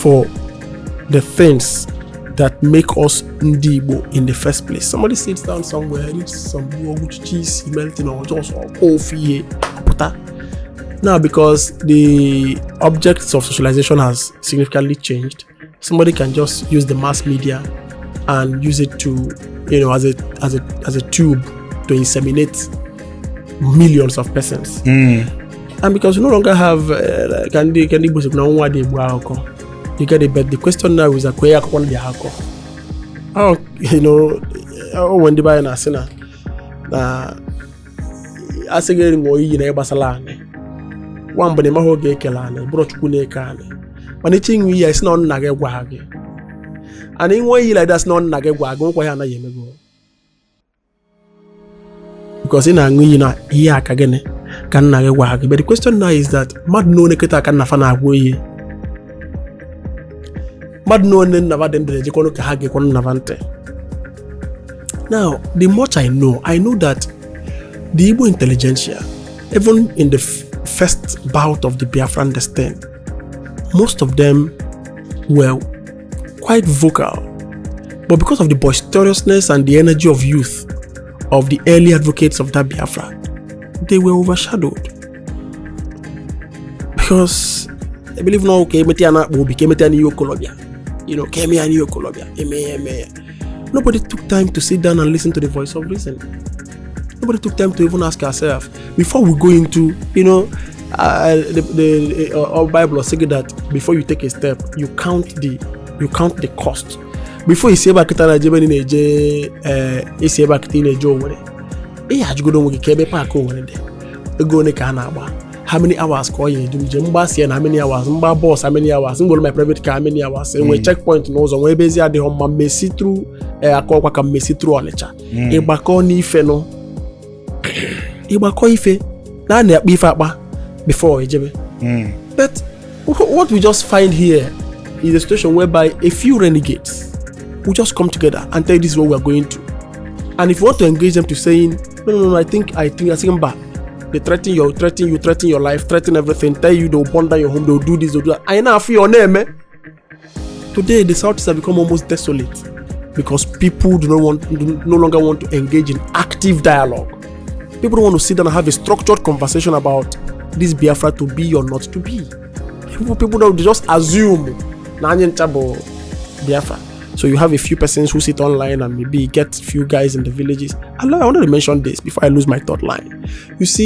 for the things that make us Ndibo in the first place. Somebody sits down somewhere, eats some good cheese, melting or just coffee. Now, because the objects of socialization has significantly changed, somebody can just use the mass media and use it to, as a tube to inseminate millions of persons. And because we no longer have you get it, but the question now is where one the alcohol. When the buy na sina na asegere ngoyi na ebasalane. One but the maho ge kelane, brought kunekane. But the thing we is not nage wage. And in way like that's not nage wage, go na yemego. Because in Anguyina, iya kagene, can nage wage. But the question now is that mad no neketa can nafana goye. Mad no never den the Jikono Kahage kon navante. Now, the much I know that the Igbo intelligentsia, even in the first bout of the Biafran descent, most of them were quite vocal. But because of the boisterousness and the energy of youth of the early advocates of that Biafra, they were overshadowed. Because I believe now, okay, nobody took time to sit down and listen to the voice of reason. Nobody took time to even ask ourselves before we go into, our Bible saying that before you take a step, you count the cost. Before you say back to how many hours call you? How many hours? Boss, how many hours? My private car, how many hours? And we checkpoint knows on where busy at the home, Messi through a call, Messi through on each other. Ibako feno. Ibako ife. Now they be fatba before ejebe. But what we just find here is a situation whereby a few renegades will just come together and tell you this is what we are going to. And if you want to engage them to saying, no, I think back. They threaten you, threaten your life, threaten everything, tell you they'll burn down your home, they'll do this, they'll do that. I now feel your name, eh? Today, the South has become almost desolate because people no longer want to engage in active dialogue. People don't want to sit down and have a structured conversation about this Biafra to be or not to be. People don't just assume Biafra. So you have a few persons who sit online and maybe get a few guys in the villages. I wanted to mention this before I lose my thought line. You see,